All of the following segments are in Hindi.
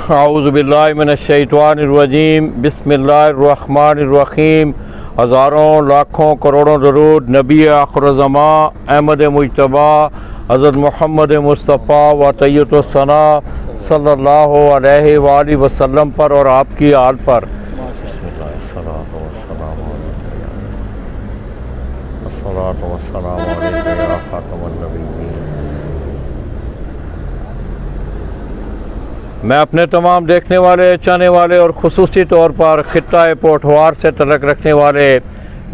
औज़ुबिल्लाहि मिनश्शैतानिर्रजीम बिस्मिल्लाहिर्रहमानिर्रहीम। हज़ारों लाखों करोड़ों दरूद नबी आखिर-ज़मां अहमद मुज्तबा हज़रत मोहम्मद मुस्तफ़ा व तय्यबुस्सना सल्लल्लाहु अलैहि वालैहि वसल्लम पर और आपकी आल पर। मैं अपने तमाम देखने वाले, चाहने वाले और ख़ुसूसी तौर पर ख़ित्ता पोठवार से तल्लुक़ रखने वाले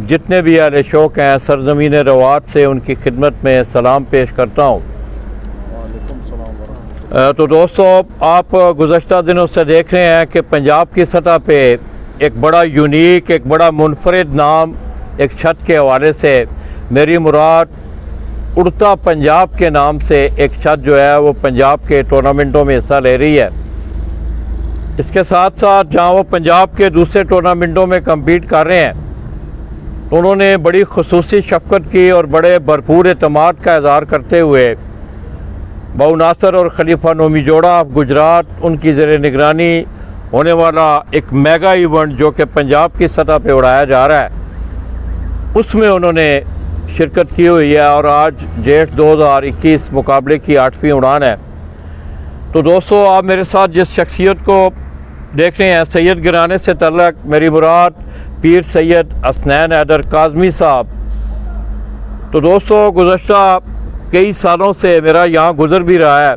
जितने भी अहले शौक़ हैं, सरज़मीन रवात से उनकी खिदमत में सलाम पेश करता हूँ। तो दोस्तों, आप गुज़श्ता दिनों से देख रहे हैं कि पंजाब की सतह पे एक बड़ा यूनिक, एक बड़ा मुनफरिद नाम एक छत के हवाले से, मेरी मुराद उड़ता पंजाब के नाम से एक छत जो है वो पंजाब के टूर्नामेंटों में हिस्सा ले रही है। इसके साथ साथ जहाँ वो पंजाब के दूसरे टूर्नामेंटों में कम्पीट कर रहे हैं, उन्होंने बड़ी ख़ुसूसी शफ़क़त की और बड़े भरपूर एतमाद का इज़हार करते हुए बाऊ नासर और खलीफा नोमी जोड़ा गुजरात, उनकी ज़ेर निगरानी होने वाला एक मेगा इवेंट जो कि पंजाब की सतह पे उड़ाया जा रहा है, उसमें उन्होंने शिरकत की हुई है और आज जेठ 2021 मुकाबले की 8वीं उड़ान है। तो दोस्तों, आप मेरे साथ जिस शख्सियत को देख रहे हैं, सैयद गिराने से तल्लक मेरी मुराद पीर सैयद हसनैन हैदर काज़मी साहब। तो दोस्तों, गुज़श्ता कई सालों से मेरा यहाँ गुज़र भी रहा है,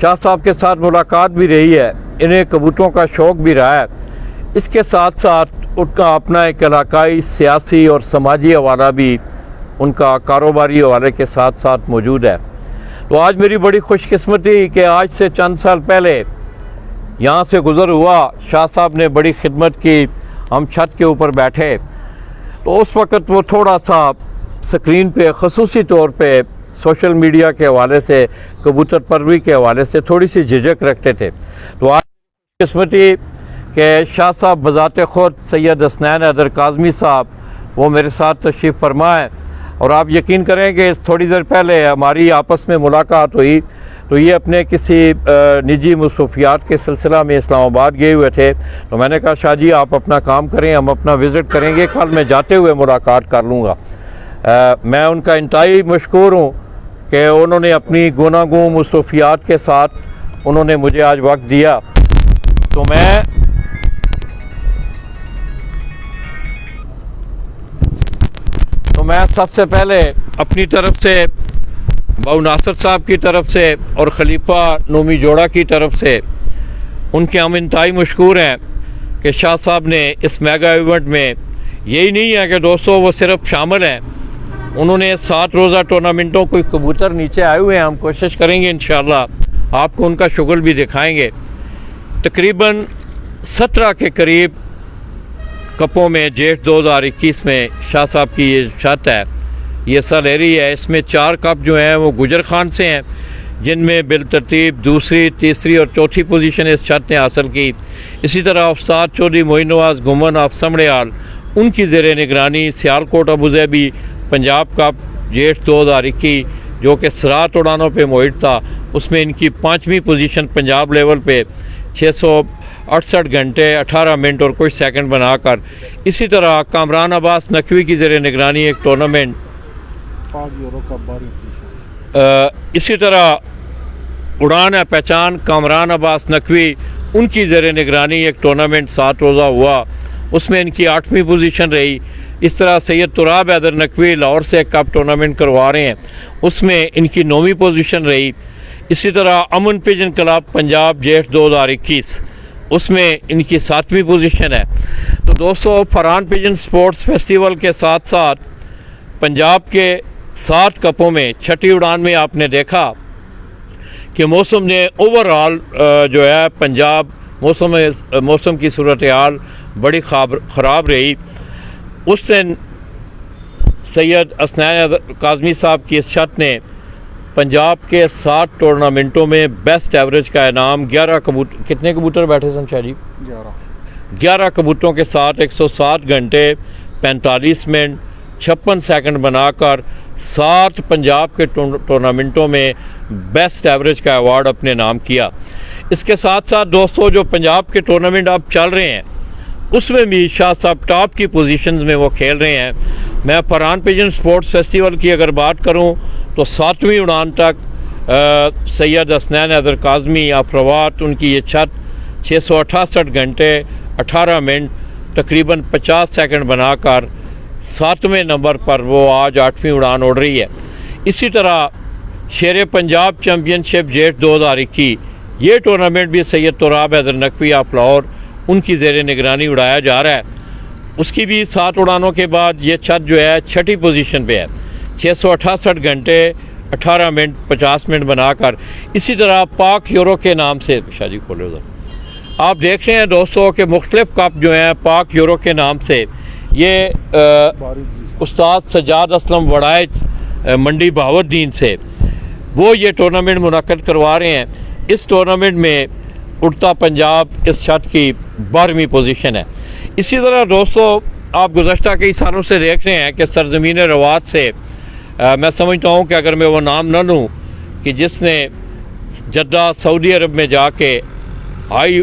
शाह साहब के साथ मुलाकात भी रही है, इन्हें कबूतरों का शौक़ भी रहा है। इसके साथ साथ उनका अपना एक इलाकाई सियासी और समाजी हवाला भी उनका कारोबारी हवाले के साथ साथ मौजूद है। तो आज मेरी बड़ी खुशकिस्मती कि आज से चंद साल पहले यहाँ से गुज़र हुआ, शाह साहब ने बड़ी खिदमत की, हम छत के ऊपर बैठे तो उस वक़्त वो थोड़ा सा स्क्रीन पे ख़ुसूसी तौर पे सोशल मीडिया के हवाले से, कबूतर परवरी के हवाले से थोड़ी सी झिझक रखते थे। तो आज किस्मती कि शाह साहब बज़ाते ख़ुद सैयद हसनैन हैदर काज़मी साहब वो मेरे साथ तशरीफ़ फरमा है और आप यकीन करें कि थोड़ी देर पहले हमारी आपस में मुलाकात हुई तो ये अपने किसी निजी मसरूफियात के सिलसिला में इस्लामाबाद गए हुए थे। तो मैंने कहा, शाह जी आप अपना काम करें, हम अपना विज़िट करेंगे, कल मैं जाते हुए मुलाकात कर लूँगा। मैं उनका इंतहाई मशकूर हूँ कि उन्होंने अपनी गुनागूं मसरूफियात के साथ उन्होंने मुझे आज वक्त दिया। तो मैं सबसे पहले अपनी तरफ से, बाऊ नासर साहब की तरफ से और खलीफा नोमी जोड़ा की तरफ से उनके हम इंतहाई मशकूर हैं कि शाह साहब ने इस मेगा इवेंट में, यही नहीं है कि दोस्तों वो सिर्फ शामिल हैं, उन्होंने 7 रोज़ा टूर्नामेंटों को कबूतर नीचे आए हुए हैं। हम कोशिश करेंगे इंशाअल्लाह आपको उनका शुगल भी दिखाएंगे। तकरीबन 17 के करीब कपों में जेठ 2021 में शाह साहब की ये छत है, ये हिस्सा ले रही है। इसमें 4 कप जो हैं वो गुजर खान से हैं, जिनमें बिलतरतीब दूसरी, तीसरी और चौथी पोजीशन इस छत ने हासिल की। इसी तरह उस्ताद चौधरी मोइन नवाज़ गुमन ऑफ समड़ियाल, उनकी ज़ेर निगरानी सियालकोट अबूज़ैबी पंजाब कप जेठ 2021 जो कि सरात उड़ानों पे मुहित था, उसमें इनकी 5वीं पोजीशन पंजाब लेवल पे 668 घंटे 18 मिनट और कुछ सेकंड बनाकर। इसी तरह कामरान अब्बास नकवी की ज़ेर निगरानी एक टूर्नामेंट, इसी तरह उड़ान है पहचान कामरान अब्बास नकवी, उनकी ज़ेर निगरानी एक टूर्नामेंट 7 रोज़ा हुआ, उसमें इनकी 8वीं पोजीशन रही। इस तरह सैयद तुराब हैदर नकवी लाहौर से कप टूर्नामेंट करवा रहे हैं, उसमें इनकी 9वीं पोजीशन रही। इसी तरह अमन पिजन क्लब पंजाब जेठ 2021, उसमें इनकी 7वीं पोजीशन है। तो दोस्तों, फरहान पिजन स्पोर्ट्स फेस्टिवल के साथ साथ पंजाब के 7 कपों में छठी उड़ान में आपने देखा कि मौसम ने ओवरऑल जो है पंजाब मौसम की सूरत हाल बड़ी ख़राब रही। उस दिन सैयद हसनैन काज़मी साहब की इस छत ने पंजाब के 7 टूर्नामेंटों में बेस्ट एवरेज का इनाम 11 कबूतर, कितने कबूतर बैठे सन शाह जी? 11 कबूतरों के साथ 107 घंटे 45 मिनट 56 सेकंड बनाकर 7 पंजाब के टूर्नामेंटों में बेस्ट एवरेज का अवार्ड अपने नाम किया। इसके साथ साथ दोस्तों जो पंजाब के टूर्नामेंट अब चल रहे हैं उसमें भी शाह साहब टॉप की पोजीशंस में वो खेल रहे हैं। मैं फरहान पिजन स्पोर्ट्स फेस्टिवल की अगर बात करूं तो 7वीं उड़ान तक सैयद हसनैन हैदर काज़मी अफरवात उनकी ये छत 668 घंटे 18 मिनट तकरीबन 50 सेकंड बनाकर 7वें नंबर पर वो आज 8वीं उड़ान उड़ रही है। इसी तरह शेर पंजाब चैम्पियनशिप जेट 2021 ये टूर्नामेंट भी सैयद तुराब हैदर नकवी ऑफ लाहौर उनकी ज़ेर निगरानी उड़ाया जा रहा है। उसकी भी 7 उड़ानों के बाद ये छत जो है 6ठी पोजीशन पे है 668 घंटे 18 मिनट 50 मिनट बनाकर। इसी तरह पाक यूरो के नाम से शादी खोले उधर आप देख रहे हैं दोस्तों कि मुख्तलिफ कप जो हैं पाक यूरो के नाम से ये उस्ताद सज्जाद असलम वड़ाए मंडी बहावुद्दीन से वो ये टूर्नामेंट मुनक्कद करवा रहे हैं। इस टूर्नामेंट में उड़ता पंजाब इस छत की 12वीं पोजीशन है। इसी तरह दोस्तों आप गुज़श्ता कई सालों से देख रहे हैं कि सरज़मीन रवात से मैं समझता हूँ कि अगर मैं वो नाम न लूँ कि जिसने जद्दा सऊदी अरब में जाके हाई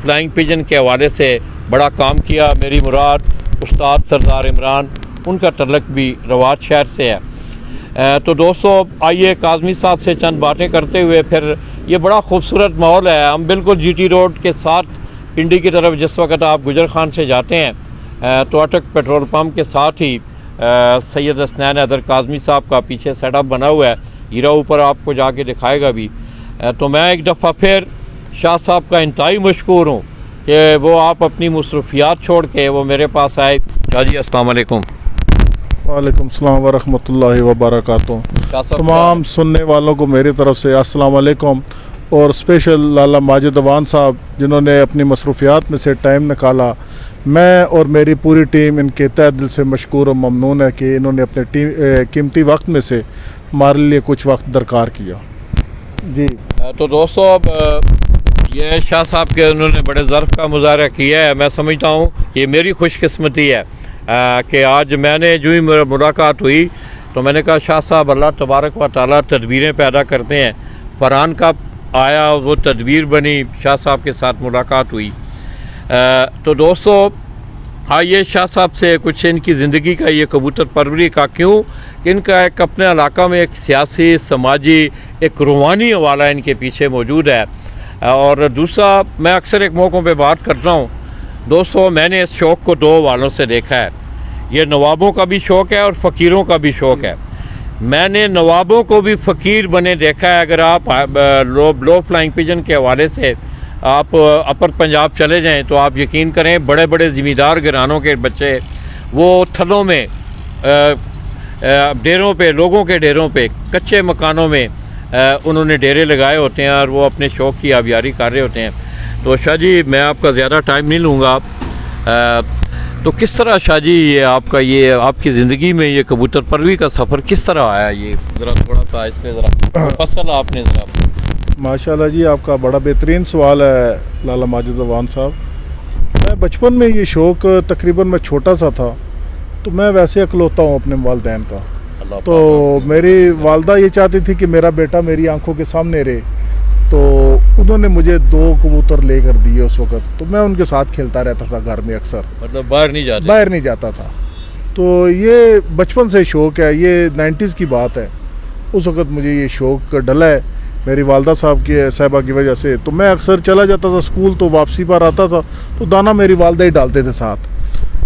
फ्लाइंग पिजन के हवाले से बड़ा काम किया, मेरी मुराद उस्ताद सरदार इमरान उनका तल्लक भी रवात शहर से है। तो दोस्तों आइए काज़मी साहब से चंद बातें करते हुए फिर ये बड़ा खूबसूरत माहौल है। हम बिल्कुल GT रोड के साथ पिंडी की तरफ जिस वक्त आप गुजर खान से जाते हैं तो अटक पेट्रोल पम्प के साथ ही सैयद हसनैन हैदर काज़मी साहब का पीछे सेटअप बना हुआ है। हीरा ऊपर आपको जाके दिखाएगा भी। तो मैं एक दफ़ा फिर शाह साहब का इंतहाई मशकूर हूँ कि वो आप अपनी मसरूफियात छोड़ के वो मेरे पास आए। शाह जी अस्सलाम वालेकुम। वालेकुम सलाम व रहमतुल्लाहि व बरकातुहू। तमाम सुनने वालों को मेरी तरफ से अस्सलाम वालेकुम और स्पेशल लाला माजिद अवान साहब जिन्होंने अपनी मसरूफियात में से टाइम निकाला। मैं और मेरी पूरी टीम इनके तहे दिल से मशकूर और ममनून है कि इन्होंने अपने कीमती वक्त में से हमारे लिए कुछ वक्त दरकार किया जी। तो दोस्तों अब ये शाह साहब के उन्होंने बड़े ज़र्फ़ का मुजाहरा किया है। मैं समझता हूँ कि मेरी खुशकिस्मती है कि आज मैंने जो ही मुलाकात हुई तो मैंने कहा शाह साहब अल्लाह तबारक व तआला तदबीरें पैदा करते हैं। फरहान कप आया वो तदबीर बनी, शाह साहब के साथ मुलाकात हुई। तो दोस्तों आइए शाह साहब से कुछ इनकी ज़िंदगी का ये कबूतर परवरी का क्यों कि इनका एक अपने इलाका में एक सियासी समाजी एक रूहानी हवाला इनके पीछे मौजूद है। और दूसरा मैं अक्सर एक मौक़ों पे बात करता हूँ दोस्तों, मैंने इस शौक़ को 2 हवालों से देखा है। ये नवाबों का भी शौक़ है और फ़कीरों का भी शौक़ है। मैंने नवाबों को भी फ़कीर बने देखा है। अगर आप लो फ्लाइंग पिजन के हवाले से आप अपर पंजाब चले जाएं तो आप यकीन करें बड़े बड़े ज़मींदार घरानों के बच्चे वो थलों में डेरों पे, लोगों के डेरों पे, कच्चे मकानों में उन्होंने डेरे लगाए होते हैं और वो अपने शौक़ की आबियारी कर रहे होते हैं। तो शाह जी मैं आपका ज़्यादा टाइम नहीं लूँगा। तो किस तरह शाह जी ये आपकी ज़िंदगी में ये कबूतर परवी का सफ़र किस तरह आया, ये ज़रा थोड़ा सा इसमें ज़रा फसल आपने ज़रा। माशाल्लाह जी आपका बड़ा बेहतरीन सवाल है लाला माजिद अवान साहब। मैं बचपन में ये शौक़ तकरीबन मैं छोटा सा था तो मैं वैसे अकलौता हूँ अपने वालिदैन का। तो मेरी वालदा ये चाहती थी कि मेरा बेटा मेरी आंखों के सामने रहे, तो उन्होंने मुझे 2 कबूतर लेकर दिए उस वक़्त। तो मैं उनके साथ खेलता रहता था घर में, अक्सर मतलब बाहर नहीं जाता था। तो ये बचपन से शौक़ है, ये 90s की बात है। उस वक़्त मुझे ये शौक़ डला है मेरी वालदा साहबा की वजह से। तो मैं अक्सर चला जाता था स्कूल, तो वापसी पर आता था तो दाना मेरी वालदा ही डालते थे साथ।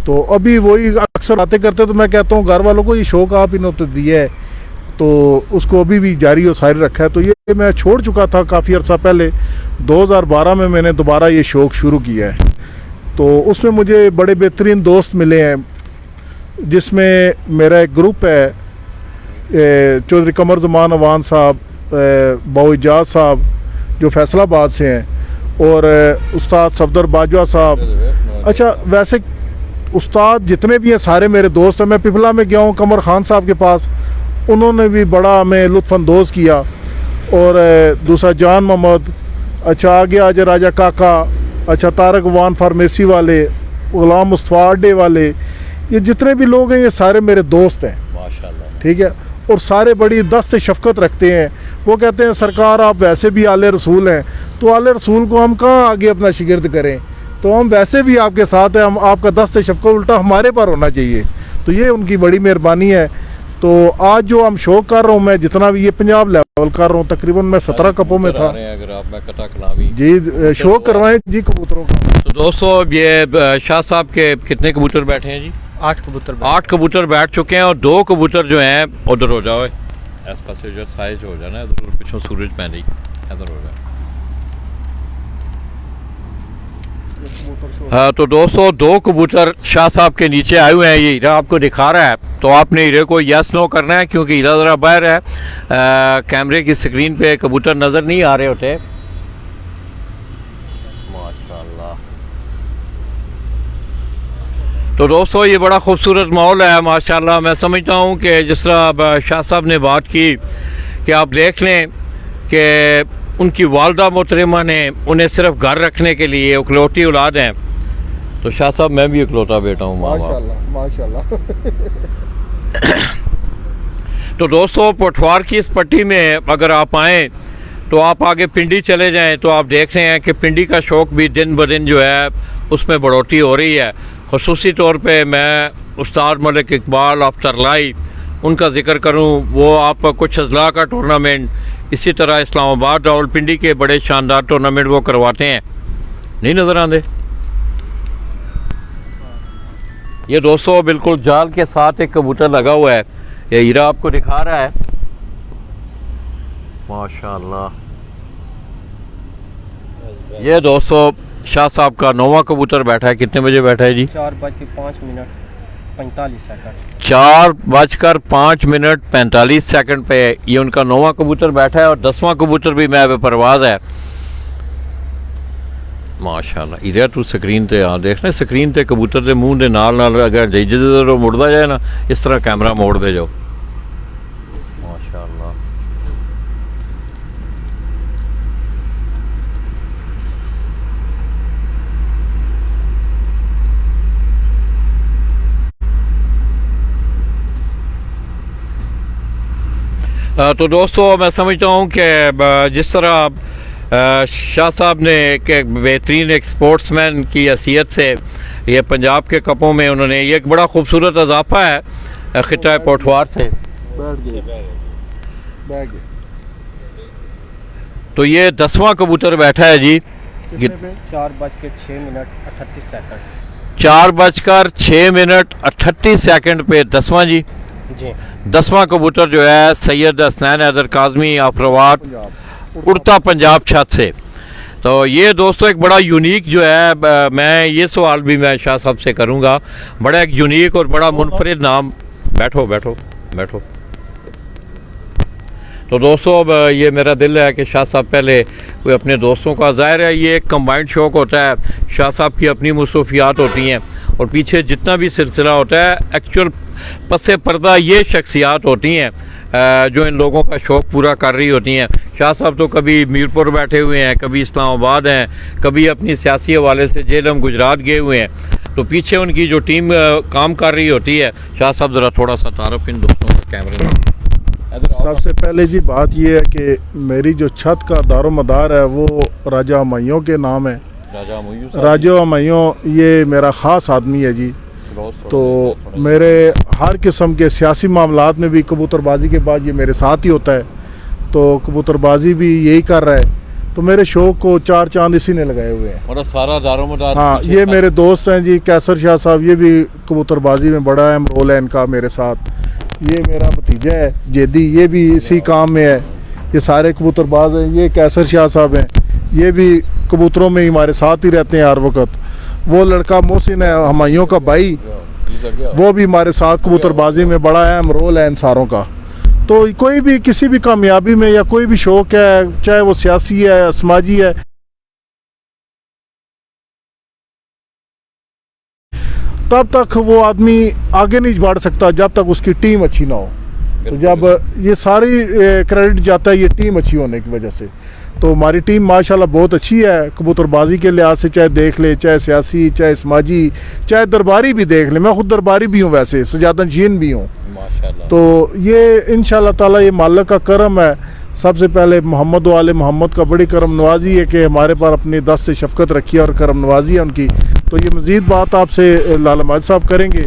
तो अभी वही अक्सर बातें करते तो मैं कहता हूँ घर वालों को ये शौक़ आप इन्होंने दिया है तो उसको अभी भी जारी और सारी रखा है। तो ये मैं छोड़ चुका था काफ़ी अर्सा पहले। 2012 में मैंने दोबारा ये शौक़ शुरू किया है। तो उसमें मुझे बड़े बेहतरीन दोस्त मिले हैं जिसमें मेरा एक ग्रुप है, चौधरी कमर ज़मान अवान साहब, बाऊ इजाज़ साहब जो फैसलाबाद से हैं, और उस्ताद सफदर बाजवा साहब। अच्छा वैसे उस्ताद जितने भी हैं सारे मेरे दोस्त हैं। मैं पिपला में गया हूँ कमर खान साहब के पास, उन्होंने भी बड़ा हमें लुत्फ़अंदोज़ किया। और दूसरा जान मोहम्मद, अच्छा आगे आज राजा काका, अच्छा तारक वान फार्मेसी वाले, गुलाम मुस्तफ़ा अड्डे वाले, ये जितने भी लोग हैं ये सारे मेरे दोस्त हैं माशाल्लाह। ठीक है। और सारे बड़ी दस्त शफ़क़त रखते हैं। वो कहते हैं सरकार आप वैसे भी आले रसूल हैं, तो आले रसूल को हम कहाँ आगे अपना शिगिर्द करें, तो हम वैसे भी आपके साथ हैं, हम आपका दस्त शफ़क़त उल्टा हमारे पर होना चाहिए। तो ये उनकी बड़ी मेहरबानी है। तो आज जो हम शो कर रहा हूँ, मैं जितना भी ये पंजाब लेवल कर रहा हूँ, तकरीबन मैं 17 कपों में था अगर आप मैं कटा खिलावी जी, शो करवाएं जी कबूतरों का। तो दोस्तों ये शाह साहब के कितने कबूतर बैठे हैं जी? 8 कबूतर 8 कबूतर बैठ चुके हैं और 2 कबूतर जो हैं उधर हो जाओ, इस पास जो साइज हो जाना, इधर पीछे सूरज पहन रही, इधर हो जाए। हाँ तो दोस्तों 2 कबूतर शाह साहब के नीचे आए हुए हैं। ये हीरा आपको दिखा रहा है, तो आपने हीरे को यस नो करना है, क्योंकि हीरा ज़रा बाहर है, कैमरे की स्क्रीन पे कबूतर नज़र नहीं आ रहे होते। माशाल्लाह। तो दोस्तों ये बड़ा खूबसूरत माहौल है माशाल्लाह। मैं समझता हूँ कि जिस तरह शाह साहब ने बात की कि आप देख लें कि उनकी वालदा मोहतरमा ने उन्हें सिर्फ घर रखने के लिए, इकलौती औलाद हैं। तो शाह साहब मैं भी इकलौता बेटा हूँ माशाल्लाह माशाल्लाह। तो दोस्तों पठवार की इस पट्टी में अगर आप आएँ तो आप आगे पिंडी चले जाएं तो आप देख रहे हैं कि पिंडी का शौक़ भी दिन ब दिन जो है उसमें बढ़ोतरी हो रही है। ख़ुसूसी तौर पे मैं उस्ताद मलिक इकबाल ऑफ तरलाई उनका ज़िक्र करूं, वो आप कुछ अजला का टूर्नामेंट, इसी तरह इस्लामाबाद रावलपिंडी के बड़े शानदार टूर्नामेंट वो करवाते हैं। नहीं नज़र आते ये दोस्तों, बिल्कुल जाल के साथ एक कबूतर लगा हुआ है, ये हीरा आपको दिखा रहा है माशाल्लाह। ये दोस्तों शाह साहब का 9वां कबूतर बैठा है। कितने बजे बैठा है जी? 4:05:45 4:05:45 पे ये उनका 9वां कबूतर बैठा है और 10वां कबूतर भी मैं पे परवाज है माशाल्लाह। इधर तू स्क्रीन ते हाँ देखना, स्क्रीन ते कबूतर के मूँह के नाल अगर जिधर मुड़ता जाए ना, इस तरह कैमरा मोड़ दे जाओ माशाल्लाह। तो दोस्तों मैं समझता हूँ कि जिस तरह शाह साहब ने एक बेहतरीन एक स्पोर्ट्समैन की हैसियत से ये पंजाब के कपों में उन्होंने ये एक बड़ा खूबसूरत इजाफा है खिता पोठवार से। तो ये 10वां कबूतर बैठा है जी। 4:06:38 पे 10वां जी। 10वां कबूतर जो है सैयद हसनैन हैदर काज़मी आफरवाद उड़ता पंजाब छत से। तो ये दोस्तों एक बड़ा यूनिक जो है, मैं ये सवाल भी मैं शाह साहब से करूँगा, बड़ा एक यूनिक और बड़ा मुनफरिद नाम। बैठो बैठो बैठो। तो दोस्तों अब ये मेरा दिल है कि शाह साहब पहले कोई अपने दोस्तों का, ज़ाहिर है ये एक कंबाइंड शौक़ होता है, शाह साहब की अपनी मसरूफियात होती हैं और पीछे जितना भी सिलसिला होता है एक्चुअल पसे पर्दा ये शख्सियात होती हैं जो इन लोगों का शौक़ पूरा कर रही होती हैं। शाह साहब तो कभी मीरपुर बैठे हुए हैं, कभी इस्लामाबाद हैं, कभी अपनी सियासी हवाले से जेलम गुजरात गए हुए हैं, तो पीछे उनकी जो टीम काम कर रही होती है। शाह साहब ज़रा थोड़ा सा तारुफ इन दोस्तों का कैमरे में। सबसे पहले जी बात ये है कि मेरी जो छत का दारो मदार है वो राजा हुमायूं के नाम है। राजा हुमायूं ये मेरा ख़ास आदमी है जी। तो मेरे हर किस्म के सियासी मामलात में भी कबूतरबाजी के बाद ये मेरे साथ ही होता है, तो कबूतरबाजी भी यही कर रहा है। तो मेरे शौक़ को 4 चांद इसी ने लगाए हुए हैं। और सारा दारोमदार हाँ, ये मेरे दोस्त हैं जी, कैसर शाह साहब, ये भी कबूतरबाजी में बड़ा अहम रोल है इनका मेरे साथ। ये मेरा भतीजा है जेदी, ये भी इसी काम में है। ये सारे कबूतरबाज हैं। ये कैसर शाह साहब हैं, ये भी कबूतरों में ही हमारे साथ ही रहते हैं हर वक्त। वो लड़का मोहसिन है हुमायूं का भाई, वो भी हमारे साथ कबूतरबाजी में बड़ा अहम रोल है इन सारों का। तो कोई भी किसी भी कामयाबी में या कोई भी शौक़ है, चाहे वो सियासी है समाजी है, तब तक वो आदमी आगे नहीं बढ़ सकता जब तक उसकी टीम अच्छी ना हो। तो जब ये सारी क्रेडिट जाता है ये टीम अच्छी होने की वजह से। तो हमारी टीम माशाल्लाह बहुत अच्छी है कबूतरबाजी के लिहाज से, चाहे देख ले, चाहे सियासी, चाहे समाजी, चाहे दरबारी भी देख ले। मैं खुद दरबारी भी हूँ, वैसे सजादनशीन भी हूँ माशाल्लाह। तो ये इंशाल्लाह ताला ये मालिक का करम है। सबसे पहले मोहम्मद वाले मोहम्मद का बड़ी करम नवाजी है कि हमारे पर अपनी दस्त से शफकत रखी है और करम नवाजी है उनकी। तो ये मज़ीद बात आपसे लाला माजिद साहब करेंगे,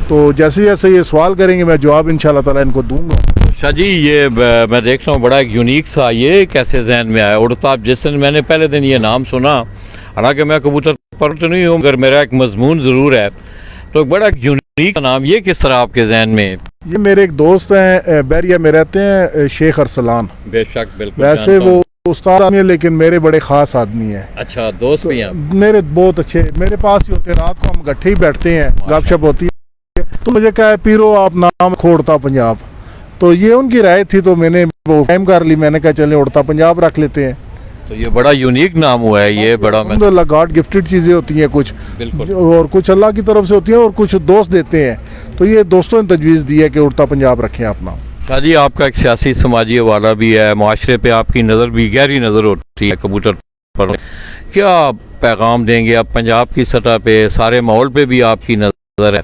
तो जैसे जैसे ये सवाल करेंगे मैं जवाब इंशाल्लाह ताला इनको दूंगा। शाह जी, ये मैं देख रहा हूँ बड़ा एक यूनिक सा, ये कैसे जहन में आया? उड़ताब, जिस दिन मैंने पहले दिन ये नाम सुना, हालांकि मैं कबूतर पर तो नहीं हूँ मगर मेरा एक मजमून ज़रूर है, तो बड़ा एक यूनिक नाम, ये किस तरह आपके जहन में? ये मेरे एक दोस्त हैं बैरिया में रहते हैं, शेख अरसलान। बेशक, बिल्कुल। वैसे वो उस्ताद आदमी है लेकिन मेरे बड़े ख़ास आदमी है। अच्छा, दोस्त भी हैं? मेरे बहुत अच्छे, मेरे पास ही होते हैं, रात को हम इकट्ठे ही बैठते हैं, गपशप होती है। तो मुझे कहा पीरो आप नाम खो उड़ता पंजाब, तो ये उनकी राय थी, तो मैंने वो टाइम कर ली। मैंने कहा चलें उड़ता पंजाब रख लेते हैं। तो ये बड़ा यूनिक नाम हुआ है, ये बड़ा अल्हम्दुलिल्लाह गॉड गिफ्टेड चीज़ें होती हैं कुछ, बिल्कुल, और कुछ अल्लाह की तरफ से होती हैं और कुछ दोस्त देते हैं। तो ये दोस्तों ने तजवीज़ दी है कि उड़ता पंजाब रखें अपना। शाह जी, आपका एक सियासी समाजी हवाला भी है, माशरे पे आपकी नज़र भी गहरी नज़र होती है कबूतर पर, क्या पैगाम देंगे आप पंजाब की सतह पे? सारे माहौल पे भी आपकी नज़र है,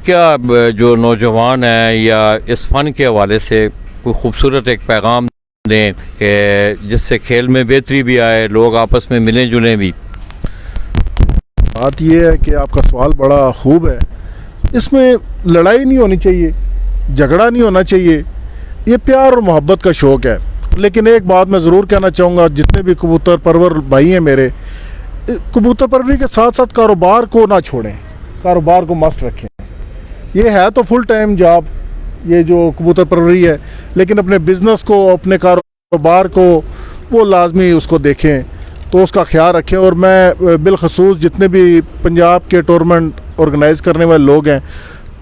क्या जो नौजवान हैं या इस फ़न के हवाले से कोई खूबसूरत एक पैगाम दें कि जिससे खेल में बेहतरी भी आए, लोग आपस में मिलें जुलें भी? बात यह है कि आपका सवाल बड़ा खूब है। इसमें लड़ाई नहीं होनी चाहिए, झगड़ा नहीं होना चाहिए, ये प्यार और मोहब्बत का शौक़ है। लेकिन एक बात मैं ज़रूर कहना चाहूँगा, जितने भी कबूतर परवर भाई हैं मेरे, कबूतर परवरी के साथ साथ कारोबार को ना छोड़ें, कारोबार को मस्त रखें। ये है तो फुल टाइम जॉब ये जो कबूतर परवरी है, लेकिन अपने बिज़नेस को, अपने कारोबार को वो लाजमी उसको देखें, तो उसका ख्याल रखें। और मैं बिलखसूस जितने भी पंजाब के टूर्नामेंट ऑर्गेनाइज़ करने वाले लोग हैं,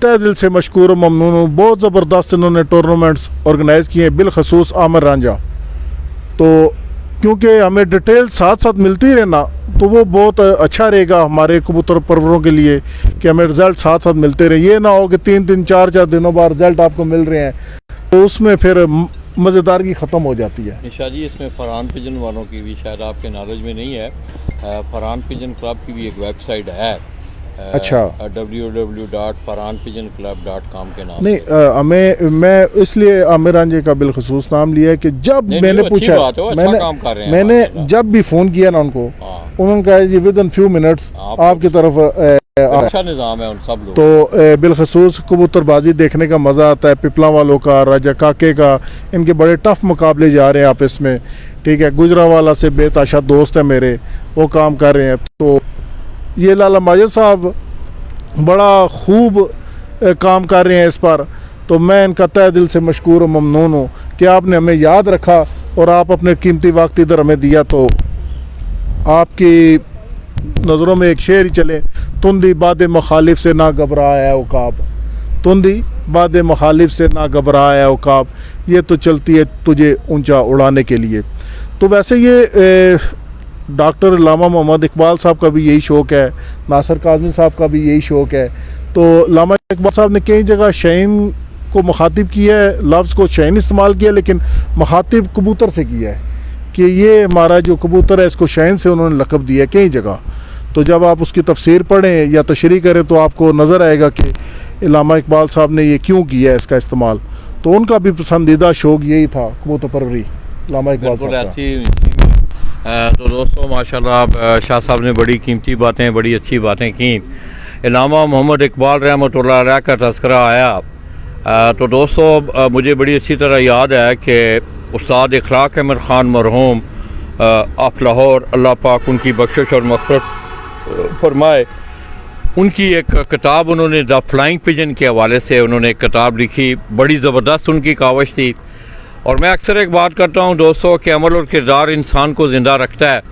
तहे दिल से मशकूर और ममनून हूँ। बहुत ज़बरदस्त इन्होंने टूर्नामेंट्स ऑर्गेनाइज़ किए हैं, बिलखसूस आमिर रांझा। तो क्योंकि हमें डिटेल साथ साथ मिलती रहे ना, तो वो बहुत अच्छा रहेगा हमारे कबूतर परवरों के लिए कि हमें रिज़ल्ट साथ साथ मिलते रहे। ये ना हो कि 3-3 4-4 दिनों बाद रिज़ल्ट आपको मिल रहे हैं, तो उसमें फिर मज़ेदारी ख़त्म हो जाती है। शाह जी, इसमें फरहान पिजन वालों की भी शायद आपके नॉलेज में नहीं है, फरहान पिजन क्लब की भी एक वेबसाइट है। अच्छा, www.farhanpigenclub.com के नाम नहीं मैं इसलिए आमिर रांझे का बिलखसूस नाम लिया है कि जब मैंने पूछा, मैंने जब भी फ़ोन किया ना उनको, उन्होंने कहा जी विद इन फ्यू मिनट्स आपकी तरफ अच्छा निज़ाम है उन सब लोग। तो बिलखसूस कबूतरबाजी देखने का मज़ा आता है। पिपला वालों का, राजा काके का, इनके बड़े टफ मुकाबले जा रहे हैं आपस में, ठीक है। गुजरावाला से बेताशा दोस्त है मेरे, वो काम कर रहे हैं। तो ये लाला माजिद साहब बड़ा खूब काम कर रहे हैं इस पर, तो मैं इनका तहे दिल से मशकूर और ममनून हूँ कि आपने हमें याद रखा और आप अपने कीमती वक्त इधर हमें दिया। तो आपकी नज़रों में एक शेर ही चले, तुंदी बाद मुखालिफ से ना घबराया उकाब, तुंदी बाद मुखालिफ से ना घबराया उकाब, ये तो चलती है तुझे ऊंचा उड़ाने के लिए। तो वैसे ये डॉक्टर अल्लामा मोहम्मद इकबाल साहब का भी यही शौक़ है, नासिर काज़मी साहब का भी यही शौक़ है। तो अल्लामा इकबाल साहब ने कई जगह शहीन को मुखातिब किया है, लफ्ज़ को शहीन इस्तेमाल किया, लेकिन मुखातिब कबूतर से किया है कि ये हमारा जो कबूतर है इसको शहीन से उन्होंने लक़ब दिया है कई जगह। तो जब आप उसकी तफसीर पढ़ें या तशरीह करें तो आपको नज़र आएगा कि अल्लामा इकबाल साहब ने ये क्यों किया है इसका इस्तेमाल। तो उनका भी पसंदीदा शौक़ यही था कबूतर परवरी, अल्लामा इकबाल साहब का। तो दोस्तों माशाल्लाह शाह साहब ने बड़ी कीमती बातें, बड़ी अच्छी बातें की। अल्लामा मोहम्मद इकबाल रहमतुल्लाह अलैह का तज़किरा आया, तो दोस्तों मुझे बड़ी अच्छी तरह याद है कि उस्ताद इखलाक अहमद ख़ान मरहूम ऑफ लाहौर, अल्लाह पाक उनकी बख्शिश और मग़फ़िरत फरमाए, उनकी एक किताब उन्होंने द फ्लाइंग पिजन के हवाले से उन्होंने एक किताब लिखी, बड़ी ज़बरदस्त उनकी कावश थी। और मैं अक्सर एक बात करता हूँ दोस्तों कि अमल और किरदार इंसान को ज़िंदा रखता है।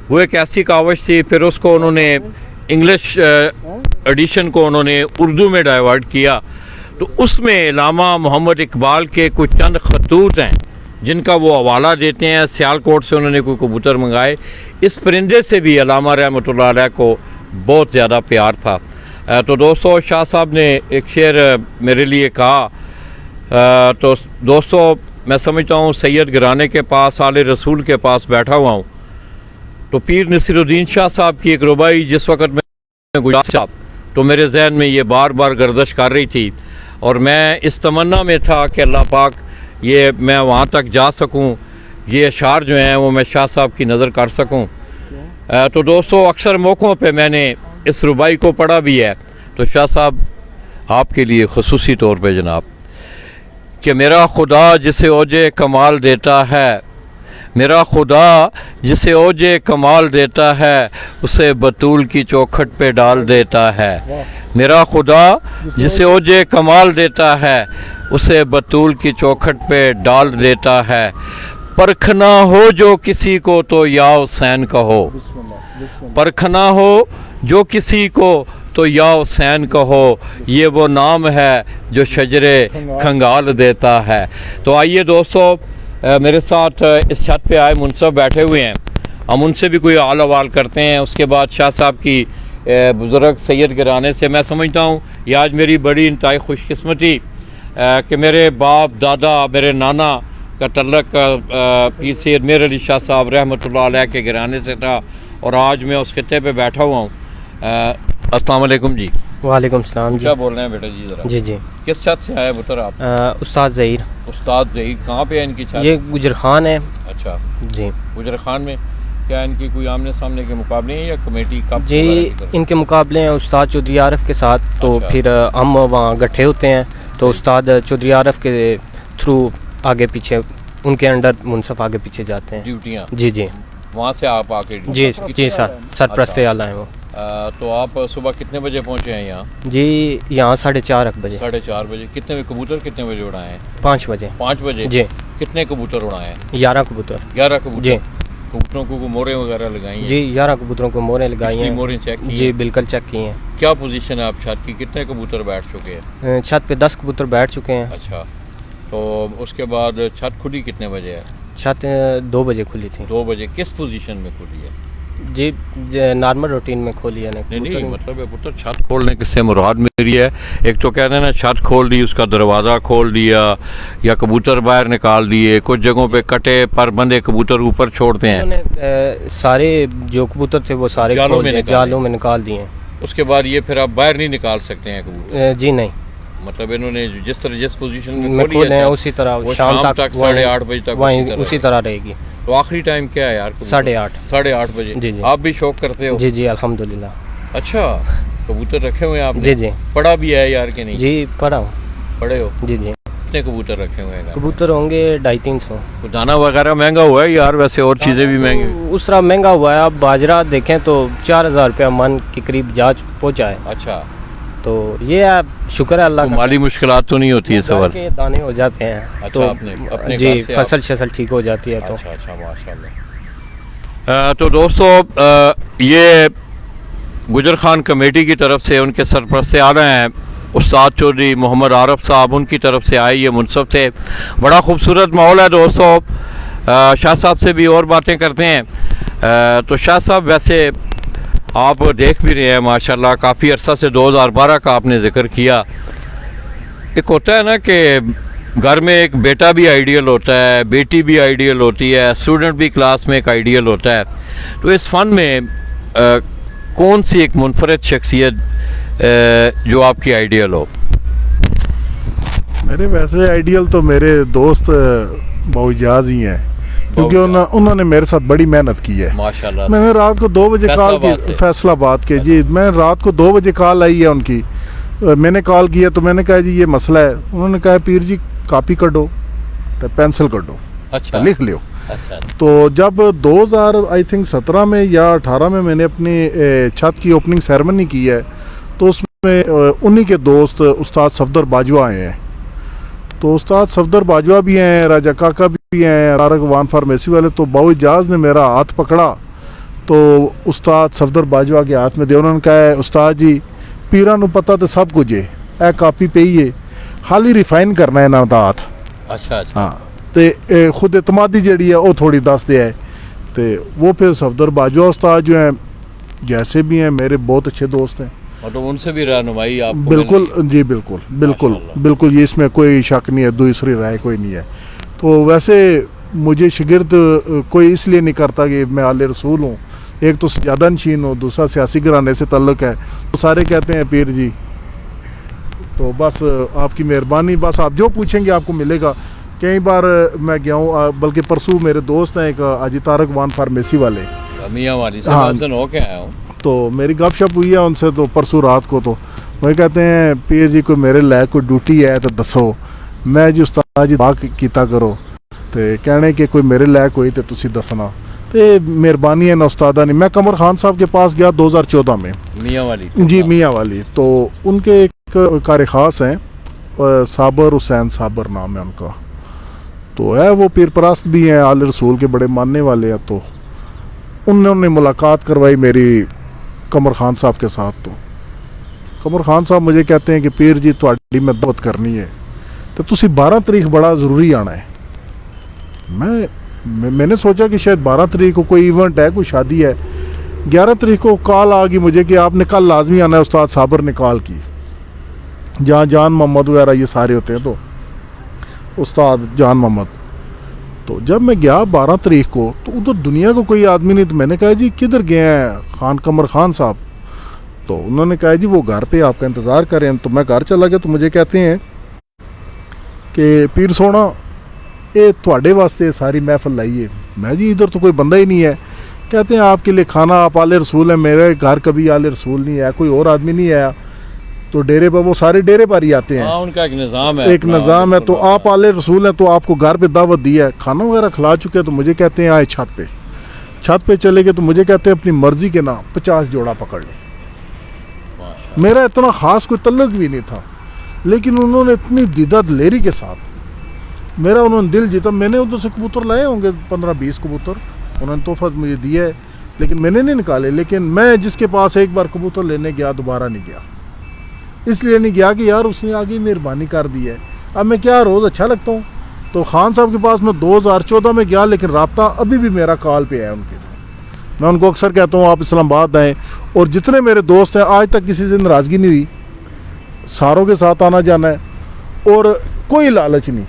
वो एक ऐसी कावश थी, फिर उसको उन्होंने इंग्लिश एडिशन को उन्होंने उर्दू में डाइवर्ट किया, तो उसमें अल्लामा मोहम्मद इकबाल के कुछ चंद खतूत हैं जिनका वो हवाला देते हैं। सियालकोट से उन्होंने कोई कबूतर मंगाए, इस परिंदे से भी अल्लामा रहमतुल्लाह अलैह को बहुत ज़्यादा प्यार था। तो दोस्तों शाह साहब ने एक शेर मेरे लिए कहा, तो दोस्तों मैं समझता हूँ सैयद गिराने के पास, आले रसूल के पास बैठा हुआ हूँ, तो पीर नसीरुद्दीन शाह साहब की एक रुबाई जिस वक़्त मैं गुजरा तो मेरे जहन में ये बार बार गर्दिश कर रही थी और मैं इस तमन्ना में था कि अल्लाह पाक ये मैं वहाँ तक जा सकूँ, ये अशार जो हैं वो मैं शाह साहब की नज़र कर सकूँ। तो दोस्तों, अक्सर मौक़ों पे मैंने इस रुबाई को पढ़ा भी है। तो शाह साहब, आपके लिए ख़ुसूसी तौर पे जनाब, कि मेरा खुदा जिसे ओजे कमाल देता है, मेरा खुदा जिसे ओजे कमाल देता है, उसे बतूल की चौखट पे डाल देता है। मेरा खुदा जिसे ओजे कमाल देता है, उसे बतूल की चौखट पे डाल देता है। परखना हो जो किसी को तो या हुसैन कहो, परखना हो जो किसी को तो या हुसैन कहो, ये वो नाम है जो शजरे खंगाल देता है। तो आइए दोस्तों, मेरे साथ इस छत पे आए मुनसब बैठे हुए हैं, हम उनसे भी कोई हाल अवाल करते हैं। उसके बाद शाह साहब की बुज़ुर्ग सैयद गिराने से मैं समझता हूँ ये आज मेरी बड़ी इंतहाई खुशकिस्मती कि मेरे बाप दादा, मेरे नाना का तल्लक पीर सैयद मेहर अली शाह साहब रहमतुल्लाह अलैह के गिराने से था और आज मैं उस खित्ते पे बैठा हुआ हूँ। अस्सलाम वालेकुम जी। वालेकुम सलाम जी। क्या बोल रहे हैं बेटा जी ज़रा? जी जी। किस छत से आए पुत्र आप? उस्ताद ज़हीर। उस्ताद ज़हीर, कहाँ पे है इनकी छत? ये गुजर खान है। अच्छा जी। गुजर खान में क्या इनकी कोई आमने सामने के मुकाबले हैं या कमेटी कप जी, इनके मुकाबले हैं उस्ताद चौधरी आरफ के साथ। तो अच्छा। फिर हम वहाँ इकट्ठे होते हैं, तो उस्ताद चौधरी आरफ के थ्रू आगे पीछे उनके अंडर मुनसफ आगे पीछे जाते हैं ड्यूटियाँ। जी जी। वहाँ से आप आके जी जी सर, सरप्रस्त आला हैं वो। तो आप सुबह कितने बजे पहुँचे हैं यहाँ? जी, यहाँ 4:30 बजे। 4:30 बजे। कितने कबूतर कितने बजे उड़ाए हैं? 5 बजे। 5 बजे जी। कितने कबूतर उड़ाए हैं? 11 कबूतर। 11 कबूतर। जी। कबूतरों को मोरें वगैरह लगाई हैं? जी, 11 कबूतरों को मोरें लगाई हैं। मोरें चेक की? जी बिल्कुल चेक की हैं। क्या पोजीशन है आप छत की? कितने कबूतर बैठ चुके हैं? छत पे 10 कबूतर बैठ चुके हैं। अच्छा, तो उसके बाद छत खुली कितने बजे है? छत 2 बजे खुली थी। 2 बजे। किस पोजीशन में खुली है? जी, नॉर्मल रूटीन में खोली है। नहीं, मतलब है पुत्र, छत खोलने से मुराद मेरी है, एक तो कहते हैं ना छत खोल दी, उसका दरवाज़ा खोल दिया या कबूतर बाहर निकाल दिए, कुछ जगहों पे कटे पर बंदे कबूतर ऊपर छोड़ते हैं। सारे जो कबूतर थे वो सारे जालों में निकाल दिए। उसके बाद ये फिर आप बाहर नहीं निकाल सकते हैं कबूतर? जी नहीं, मतलब इन्होंने जिस पोजीशन में खोले हैं उसी तरह शाम तक 8:30 बजे तक वहीं उसी तरह रहेगी। तो आखिरी टाइम क्या है यार? 8:30। 8:30 बजे। जी जी। आप भी शौक करते हो? जी जी अल्हम्दुलिल्लाह। अच्छा, कबूतर रखे हुए हैं आपने? जी जी। पढ़ा भी है यार कि नहीं? जी पढ़ा हूँ। पढ़े हो? जी जी। कितने कबूतर रखे हुए हैं? कबूतर होंगे 250-300। दाना वगैरह महंगा हुआ है यार, वैसे और चीज़ें भी महंगी? उस तरह महंगा हुआ है। अब बाजरा देखें तो 4000 रुपया मन के करीब जाँच पहुँचा है। अच्छा, तो ये आप शुक्र है अल्लाह का। माली मुश्किलात तो नहीं होती है सवाल? के दाने हो जाते हैं। अच्छा, तो अपने जी फसल ठीक हो जाती है। तो अच्छा माशाल्लाह। तो दोस्तों, ये गुजर खान कमेटी की तरफ से उनके सरपरस्त आ रहे हैं उस्ताद चौधरी मोहम्मद आरफ साहब, उनकी तरफ से आए ये मुनसब थे। बड़ा खूबसूरत माहौल है दोस्तों। शाह साहब से भी और बातें करते हैं। तो शाह साहब, वैसे आप देख भी रहे हैं माशाल्लाह, काफ़ी अरसा से 2012 का आपने ज़िक्र किया। एक होता है ना कि घर में एक बेटा भी आइडियल होता है, बेटी भी आइडियल होती है, स्टूडेंट भी क्लास में एक आइडियल होता है। तो इस फ़न में कौन सी एक मुनफरद शख्सियत जो आपकी आइडियल हो? मेरे वैसे आइडियल तो मेरे दोस्त बाउजाज ही हैं, क्योंकि उन्होंने मेरे साथ बड़ी मेहनत की है माशाल्लाह। मैंने रात को 2 बजे कॉल की, फैसलाबाद के। जी, मैं रात को 2 बजे कॉल आई है उनकी। मैंने कॉल किया तो मैंने कहा जी ये मसला है। उन्होंने कहा पीर जी कापी कटो तो पेंसिल कटो, अच्छा लिख लियो। अच्छा। तो जब 2017 में या 18 में मैंने अपनी छत की ओपनिंग सेरेमनी की है, तो उसमें उन्हीं के दोस्त उस्ताद सफदर बाजवा आए हैं। तो उस्ताद सफदर बाजवा भी हैं, राजा काका भी हैं, तारक वान फार्मेसी वाले। तो बाउजाज ने मेरा हाथ पकड़ा तो उस्ताद सफदर बाजवा के हाथ में दे। उन्होंने कहा उस्ताद जी पीरा नूं पता तो सब कुछ है, ए कापी पे ही है, हाली रिफाइन करना है इन्हां दा हाथ। अच्छा। हाँ, तो खुद एतमादी जी है वो थोड़ी दस दे है। तो वो फिर सफदर बाजवा उस्ताद जो हैं, जैसे भी हैं मेरे बहुत अच्छे दोस्त हैं। और तो उनसे भी रहनुमाई आपको? बिल्कुल जी, बिल्कुल बिल्कुल बिल्कुल, ये इसमें कोई शक नहीं है, दूसरी राय कोई नहीं है। तो वैसे मुझे शिगिर्द कोई इसलिए नहीं करता कि मैं आले रसूल हूँ, एक तो ज़्यादा नशीन हूँ, दूसरा सियासी घराने से ताल्लुक़ है, तो सारे कहते हैं पीर जी। तो बस आपकी मेहरबानी, बस आप जो पूछेंगे आपको मिलेगा। कई बार मैं गया हूँ, बल्कि परसों मेरे दोस्त हैं एक अजी तारक वान फार्मेसी वाले, मियाँ वाली से हाँ। हो के आया हूँ। तो मेरी गपशप हुई है उनसे, तो परसों रात को तो वही कहते हैं पीर जी कोई मेरे लायक कोई ड्यूटी है तो दसो। मैं जी उस्ताद जी बात कीता करो, तो कहने कि कोई मेरे लायक हुई तो तुसी दसना। तो मेहरबानी है ना उस्तादा ने। मैं कमर खान साहब के पास गया 2014 में, मियाँ वाली जी मियाँ वाली। तो उनके एक कार ख़ास हैं, साबर हुसैन साबर नाम है उनका, तो है वो पीर परस्त भी हैं, आले रसूल के बड़े मानने वाले हैं। तो उन्होंने मुलाकात करवाई मेरी कमर खान साहब के साथ। तो कमर खान साहब मुझे कहते हैं कि पीर जी तुहाडी मैं दावत करनी है, तो तुसी 12 तारीख बड़ा ज़रूरी आना है। मैंने सोचा कि शायद 12 तारीख को कोई इवेंट है, कोई शादी है। 11 तारीख को कॉल आ गई मुझे कि आपने कल लाजमी आना है। उस्ताद साबर ने कॉल की, जहाँ जान मोहम्मद वगैरह ये सारे होते हैं, तो उस्ताद जान मोहम्मद। तो जब मैं गया 12 तारीख को, तो उधर दुनिया को कोई आदमी नहीं। तो मैंने कहा जी किधर गए हैं खान कमर खान साहब? तो उन्होंने कहा जी वो घर पे आपका इंतज़ार कर रहे हैं। तो मैं घर चला गया, तो मुझे कहते हैं कि पीर सोना ये थोड़े वास्ते सारी महफिल लाई है। मैं जी इधर तो कोई बंदा ही नहीं है। कहते हैं आपके लिए खाना, आप आले रसूल हैं, मेरे घर कभी आले रसूल नहीं आया, कोई और आदमी नहीं आया। तो डेरे पर वो सारे डेरे पर ही आते हैं, उनका एक निज़ाम है, एक निज़ाम है। तो आप आले रसूल हैं, तो आपको घर पे दावत दी है, खाना वगैरह खिला चुके हैं। तो मुझे कहते हैं आए छत पे चले गए। तो मुझे कहते हैं अपनी मर्ज़ी के ना 50 जोड़ा पकड़ ले। मेरा इतना ख़ास कोई तल्लुक़ भी नहीं था, लेकिन उन्होंने इतनी दीदा दिलेरी के साथ मेरा उन्होंने दिल जीता। मैंने उधर से कबूतर लाए होंगे 15-20 कबूतर, उन्होंने तोहफा मुझे दिया है, लेकिन मैंने नहीं निकाले। लेकिन मैं जिसके पास एक बार कबूतर लेने गया, दोबारा नहीं गया। इसलिए नहीं गया कि यार उसने आगे मेहरबानी कर दी है, अब मैं क्या रोज़ अच्छा लगता हूँ। तो खान साहब के पास मैं 2014 में गया, लेकिन रब्ता अभी भी मेरा कॉल पे है उनके साथ। मैं उनको अक्सर कहता हूँ आप इस्लामाबाद आएँ। और जितने मेरे दोस्त हैं आज तक किसी से नाराज़गी नहीं हुई, सारों के साथ आना जाना है, और कोई लालच नहीं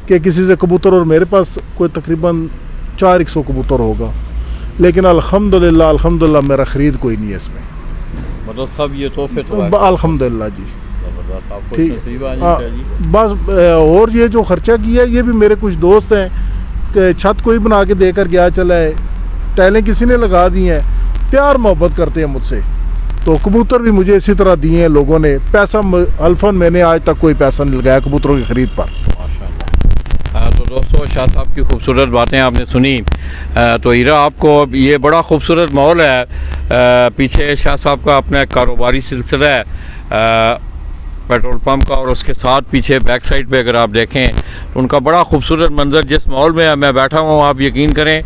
कि किसी से कबूतर। और मेरे पास कोई तकरीबन 400 कबूतर होगा, लेकिन अल्हम्दुलिल्लाह मेरा ख़रीद कोई नहीं है इसमें। मतलब सब ये तोहफे तो अल्हम्दुलिल्लाह जी, ज़बरदस्त, आपको ठीक नसीब आनी हाँ, चाहिए। बस और ये जो ख़र्चा किया है ये भी मेरे कुछ दोस्त हैं कि छत कोई बना के देकर गया चला है, टाइलें किसी ने लगा दी हैं, प्यार मोहब्बत करते हैं मुझसे। तो कबूतर भी मुझे इसी तरह दिए हैं लोगों ने। पैसा अल्फन मैंने आज तक कोई पैसा नहीं लगाया कबूतरों की ख़रीद पर। माशाल्लाह। तो दोस्तों शाह साहब की खूबसूरत बातें आपने सुनी। तो हीरा आपको ये बड़ा खूबसूरत माहौल है, पीछे शाह साहब का अपना कारोबारी सिलसिला है पेट्रोल पंप का, और उसके साथ पीछे बैक साइड पे अगर आप देखें तो उनका बड़ा खूबसूरत मंजर। जिस माहौल में मैं बैठा हूँ, आप यकीन करें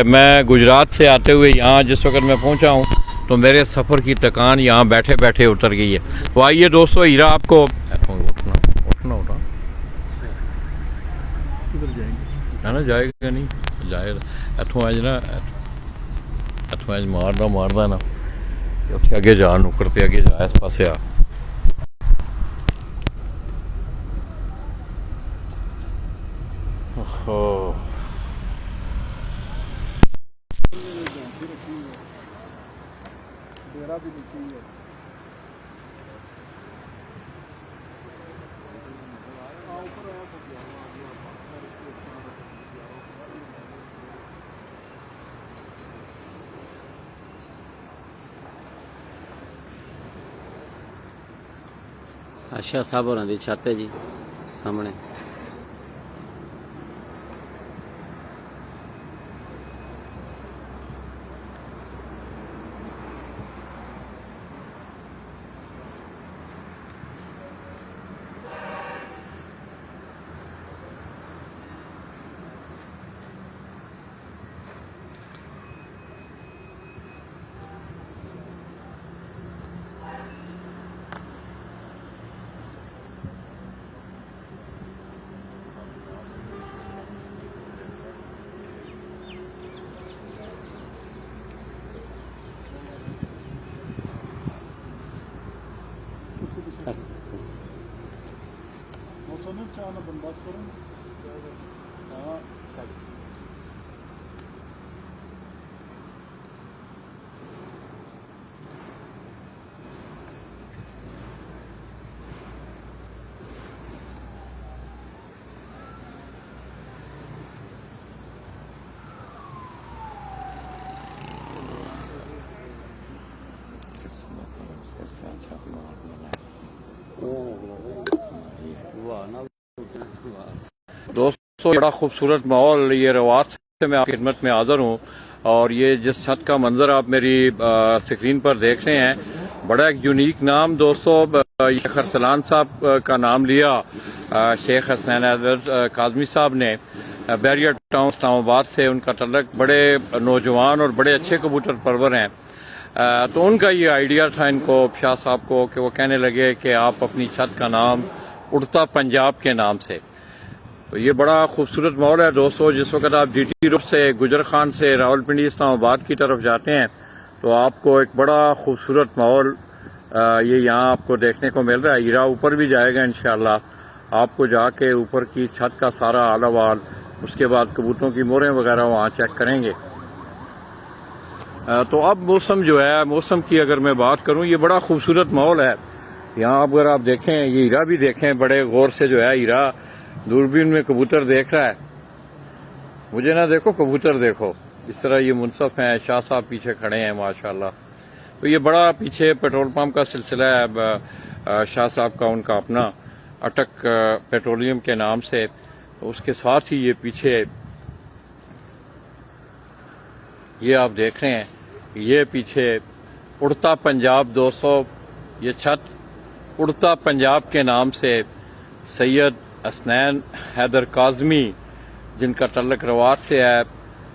मैं गुजरात से आते हुए यहाँ जिस वक्त मैं पहुँचा हूँ, तो मेरे सफ़र की थकान यहाँ बैठे बैठे उतर गई है। तो आइए दोस्तों, हीरा आपको उठना है ना, जाएगा नहीं जाएगा इतों अज ना, इतों अज मारदा ना उत्थे अगे जा, नुक्कड़ पे अगे जा, इस पासे आ। ओहो शाह साहब होरां दी छत है जी सामने। बंदोबस्त करूँ तो बड़ा खूबसूरत माहौल, ये रवात से मैं आपकी खिदमत में हाजिर हूँ। और ये जिस छत का मंजर आप मेरी स्क्रीन पर देख रहे हैं, बड़ा एक यूनिक नाम दोस्तों, ये खरसलान साहब का नाम लिया शेख हसनैन हैदर काज़मी साहब ने बैरियर टाउन इस्लामाबाद से। उनका तल्लक बड़े नौजवान और बड़े अच्छे कबूतर परवर हैं। तो उनका ये आइडिया था इनको, शाह साहब को, कि वो कहने लगे कि आप अपनी छत का नाम उड़ता पंजाब के नाम से। तो ये बड़ा खूबसूरत माहौल है दोस्तों। जिस वक्त आप जीटी रोड से गुजर खान से रावलपिंडी इस्लामाबाद की तरफ जाते हैं तो आपको एक बड़ा खूबसूरत माहौल ये यहाँ आपको देखने को मिल रहा है। हीरा ऊपर भी जाएगा इंशाल्लाह, आपको जाके ऊपर की छत का सारा आला-वाल, उसके बाद कबूतरों की मोरें वगैरह वहाँ चेक करेंगे। तो अब मौसम जो है, मौसम की अगर मैं बात करूँ, ये बड़ा खूबसूरत माहौल है यहाँ। अगर आप देखें, ये हीरा भी देखें बड़े गौर से, जो है हीरा दूरबीन में कबूतर देख रहा है। मुझे ना देखो, कबूतर देखो। इस तरह ये मुनसफ हैं, शाह साहब पीछे खड़े हैं माशाल्लाह। तो ये बड़ा पीछे पेट्रोल पंप का सिलसिला है शाह साहब का, उनका अपना अटक पेट्रोलियम के नाम से। तो उसके साथ ही ये पीछे ये आप देख रहे हैं, ये पीछे उड़ता पंजाब दोस्तों, ये छत उड़ता पंजाब के नाम से सैयद हसनैन हैदर काज़मी, जिनका तल्लक रवात से है,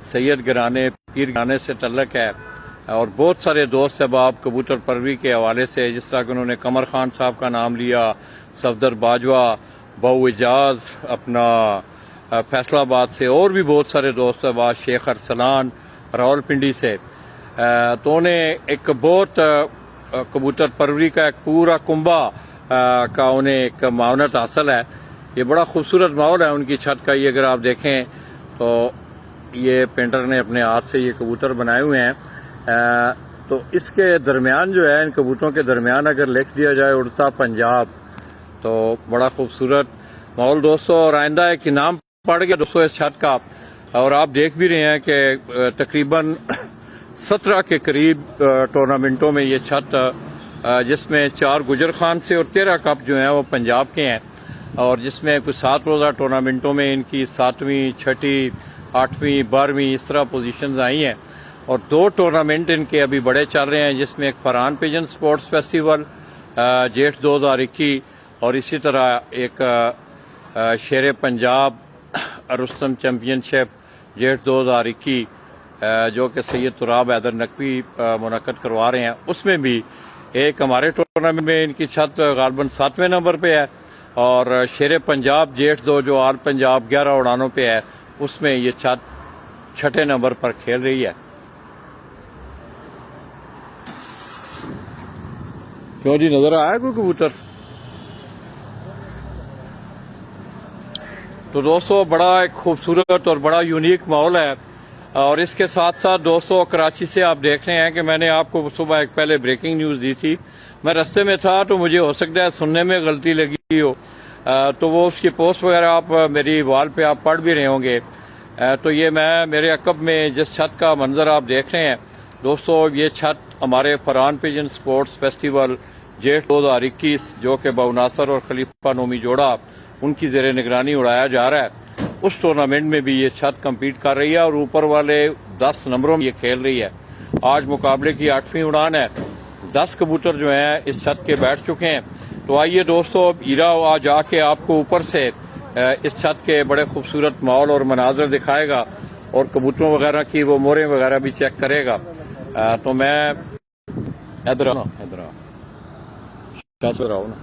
सैयद घराने पीर घराने से तल्लक है। और बहुत सारे दोस्त अहबाब कबूतर परवरी के हवाले से, जिस तरह कि उन्होंने कमर खान साहब का नाम लिया, सफदर बाजवा, बहु एजाज अपना फैसलाबाद से, और भी बहुत सारे दोस्त अहबाब, शेख अरसलान रावलपिंडी से। तो उन्हें एक बहुत कबूतर परवरी का एक पूरा कुंबा का उन्हें एक मावनत हासिल है। ये बड़ा खूबसूरत माहौल है उनकी छत का। ये अगर आप देखें तो ये पेंटर ने अपने हाथ से ये कबूतर बनाए हुए हैं। तो इसके दरमियान जो है, इन कबूतरों के दरमियान अगर लिख दिया जाए उड़ता पंजाब, तो बड़ा खूबसूरत माहौल दोस्तों। और आइंदा एक इनाम पड़ गया दोस्तों इस छत का, और आप देख भी रहे हैं कि तकरीबन 17 के करीब टूर्नामेंटों में ये छत, जिसमें 4 गुजर खान से और 13 कप जो हैं वो पंजाब के हैं। और जिसमें कुछ 7 रोज़ा टूर्नामेंटों में इनकी 7वीं, 6ठी, 8वीं, 12वीं इस तरह पोजीशंस आई हैं। और 2 टूर्नामेंट इनके अभी बड़े चल रहे हैं, जिसमें एक फरहान पिजन स्पोर्ट्स फेस्टिवल जेठ 2021, और इसी तरह एक शेर पंजाब रुस्तम चैम्पियनशिप जेठ 2021 जो कि सैयद तुराब हैदर नकवी मुनक्कद करवा रहे हैं। उसमें भी एक हमारे टूर्नामेंट में इनकी छत गालबन 7वें नंबर पे है, और शेर पंजाब जेठ 2 जो आल पंजाब 11 उड़ानों पे है, उसमें ये छत 6ठे नंबर पर खेल रही है। क्यों जी, नजर आया कोई कबूतर? तो दोस्तों बड़ा एक खूबसूरत और बड़ा यूनिक माहौल है। और इसके साथ साथ दोस्तों कराची से आप देख रहे हैं कि मैंने आपको सुबह एक पहले ब्रेकिंग न्यूज़ दी थी। मैं रास्ते में था तो मुझे हो सकता है सुनने में गलती लगी हो, तो वो उसकी पोस्ट वगैरह आप मेरी वॉल पे आप पढ़ भी रहे होंगे। तो ये मैं मेरे अकब में जिस छत का मंजर आप देख रहे हैं दोस्तों, ये छत हमारे फरहान पिजन स्पोर्ट्स फेस्टिवल जेठ 2021 जो कि बहुनासर और खलीफा नोमी जोड़ा उनकी ज़ेरे निगरानी उड़ाया जा रहा है, उस टूर्नामेंट में भी ये छत कम्पीट कर रही है और ऊपर वाले 10 नंबरों में ये खेल रही है। आज मुकाबले की 8वीं उड़ान है। 10 कबूतर जो हैं इस छत के बैठ चुके हैं। तो आइए दोस्तों, हीरा आज आके आपको ऊपर से इस छत के बड़े खूबसूरत माहौल और मनाजर दिखाएगा और कबूतरों वगैरह की वो मोरें वगैरह भी चेक करेगा। तो मैं इधर आओ ना,